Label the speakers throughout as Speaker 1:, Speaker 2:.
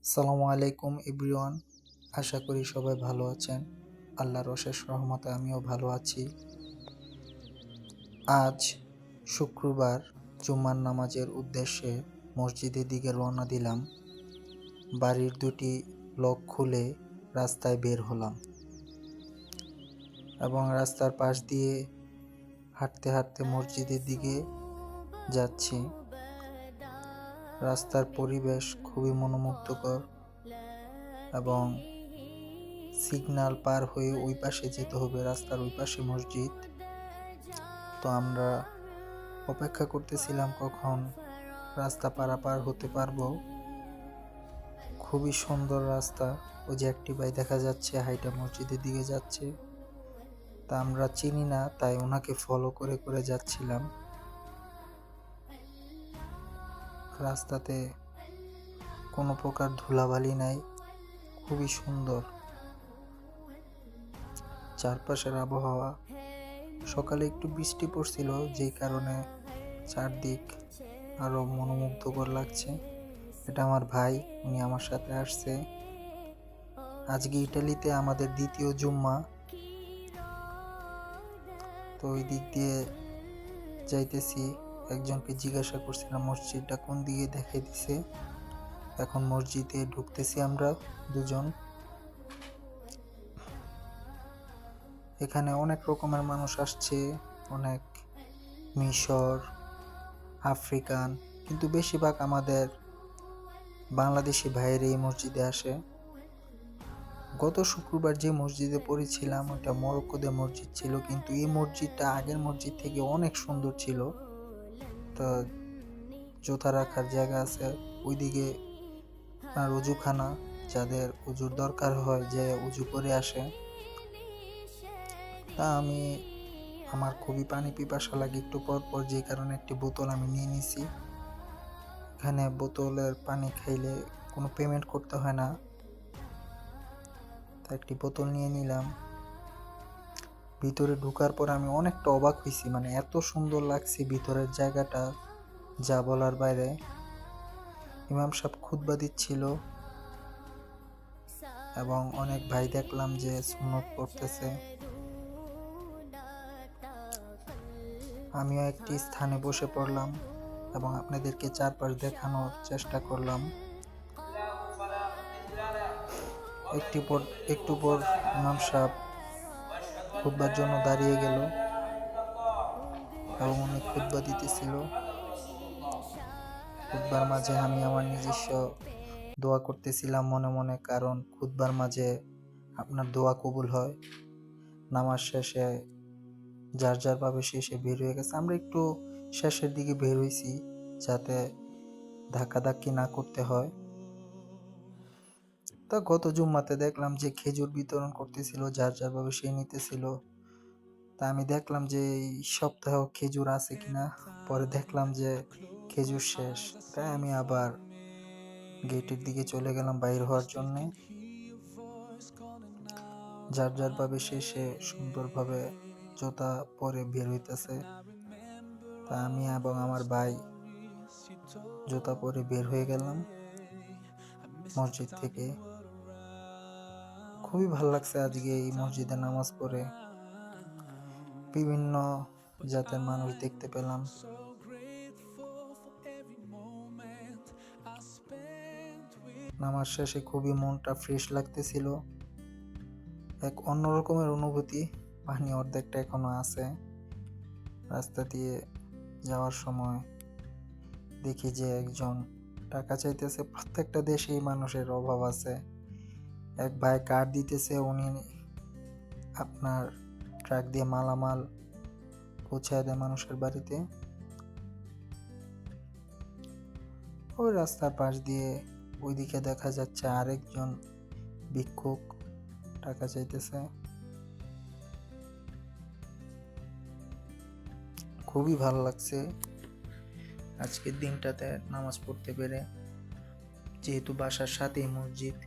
Speaker 1: সালামু আলাইকুম এভরিওয়ান। আশা করি সবাই ভালো আছেন। আল্লাহর অশেষ রহমতে আমিও ভালো আছি। আজ শুক্রবার জুম্মার নামাজের উদ্দেশ্যে মসজিদের দিকে রওনা দিলাম। বাড়ির দুটি লক খুলে রাস্তায় বের হলাম এবং রাস্তার পাশ দিয়ে হাঁটতে হাঁটতে মসজিদের দিকে যাচ্ছি। রাস্তার পরিবেশ খুবই মনোমুগ্ধকর এবং সিগন্যাল পার হয়ে ওই পাশে যেতে হবে, রাস্তার ওই পাশে মসজিদ। তো আমরা অপেক্ষা করতেছিলাম কখন রাস্তা পারাপার হতে পারবো। খুবই সুন্দর রাস্তা। ওই যে একটি ভাই দেখা যাচ্ছে হাইটা মসজিদের দিকে যাচ্ছে। তা আমরা চিনি না, তাই ওনাকে ফলো করে করে যাচ্ছিলাম। রাস্তাতে কোনো প্রকার ধুলাবালি নাই, খুবই সুন্দর চারপাশের আবহাওয়া। সকালে একটু বৃষ্টি পড়ছিল, যেই কারণে চারদিক আরো মনোমুগ্ধকর লাগছে। এটা আমার ভাই, উনি আমার সাথে আসছে। আজকে ইটালিতে আমাদের দ্বিতীয় জুম্মা। তো ওই দিক দিয়ে যাইতেছি। একজনকে জিজ্ঞাসা করছিলাম মসজিদটা কোন দিকে, দেখাই দিছে। এখন মসজিদে ঢুকতেছি আমরা দুজন। এখানে অনেক রকমের মানুষ আসছে, অনেক মিশর, আফ্রিকান, কিন্তু বেশিরভাগ আমাদের বাংলাদেশি ভাইয়েরা এই মসজিদে আসে। গত শুক্রবার যে মসজিদে পড়েছিলাম ওটা মরক্কোদের মসজিদ ছিল, কিন্তু এই মসজিদটা আগের মসজিদ থেকে অনেক সুন্দর ছিল। তো জুতা রাখার জায়গা আছে ওইদিকে, আর উজুখানা, যাদের উজুর দরকার হয় যে উজু করে আসে। তা আমার খুবই পানি পিপাসা লাগে একটু পর পর, যে কারণে একটি বোতল আমি নিয়ে নিছি। এখানে বোতলের পানি খাইলে কোনো পেমেন্ট করতে হয় না, তা একটি বোতল নিয়ে নিলাম। ভিতরে ঢোকার পর আমি অনেকটা অবাক হয়েছি, মানে এত সুন্দর লাগছে ভিতরের জায়গাটা, যা বলার বাইরে। ইমাম সাহেব খুতবা দিচ্ছিল এবং অনেক ভাই দেখলাম যে সুন্নত পড়তেছে। আমিও একটি স্থানে বসে পড়লাম এবং আপনাদেরকে চারপাশ দেখানোর চেষ্টা করলাম। একটু পর ইমাম সাহেব খুতবার জন্য দাঁড়িয়ে গেল এবং উনি খুতবা দিতেছিল। খুতবার মাঝে আমি আমার নিজস্ব দোয়া করতেছিলাম মনে মনে, কারণ খুতবার মাঝে আপনার দোয়া কবুল হয়। নামাজ শেষে যার যার ভাবে শেষে বের হয়ে গেছে, আমরা একটু শেষের দিকে বের হয়েছি যাতে ধাক্কাধাক্কি না করতে হয়। তা গত জুম্মাতে দেখলাম যে খেজুর বিতরণ করতেছিল, যার যার ভাবে সে নিতেছিল। তা আমি দেখলাম যে এই সপ্তাহ খেজুর আছে কিনা, পরে দেখলাম যে খেজুর শেষ। তাই আমি আবার গেটের দিকে চলে গেলাম বাইর হওয়ার জন্যে। যার যার ভাবে সে সুন্দরভাবে জুতা পরে বের হইতেছে। তা আমি এবং আমার ভাই জুতা পরে বের হয়ে গেলাম মসজিদ থেকে। খুবই ভালো লাগছে আজকে এই মসজিদে নামাজ পড়ে। বিভিন্ন জাতের মানুষ দেখতে পেলাম। নামাজ শেষে খুবই মনটা ফ্রেশ লাগতেছিল, এক অন্যরকমের অনুভূতি। পানি অর্ধেকটা এখনো আছে। রাস্তা দিয়ে যাওয়ার সময় দেখি যে একজন টাকা চাইতেছে। প্রত্যেকটা দেশেই মানুষের অভাব আছে। এক ভাই কার্ড দিতেছে, উনি আপনার ট্রাক দিয়ে মালামাল পৌঁছায় দেয় মানুষের বাড়িতে। ওই রাস্তার পাশ দিয়ে ওইদিকে দেখা যাচ্ছে আরেকজন ভিক্ষুক টাকা চাইতেছে। খুবই ভালো লাগছে আজকের দিনটাতে নামাজ পড়তে পেরে, যেহেতু বাসার সাথেই মসজিদ।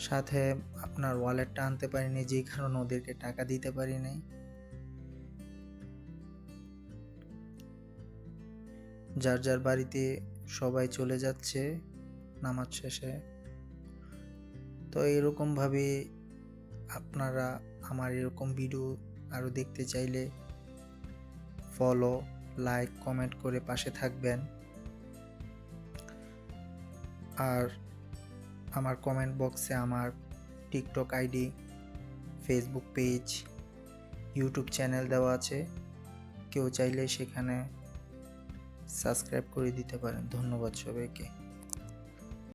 Speaker 1: সাথে আপনার ওয়ালেটটা আনতে পারিনি, যেই কারণে ওদেরকে টাকা দিতে পারি নাই। যার যার বাড়িতে সবাই চলে যাচ্ছে নামাজ শেষে। তো এরকমভাবে আপনারা আমার এরকম ভিডিও আরও দেখতে চাইলে ফলো, লাইক, কমেন্ট করে পাশে থাকবেন। আর আমার কমেন্ট বক্সে আমার TikTok ID, Facebook page, YouTube channel দেওয়া আছে, কেউ চাইলে সেখানে সাবস্ক্রাইব করে দিতে পারেন। ধন্যবাদ সবাইকে।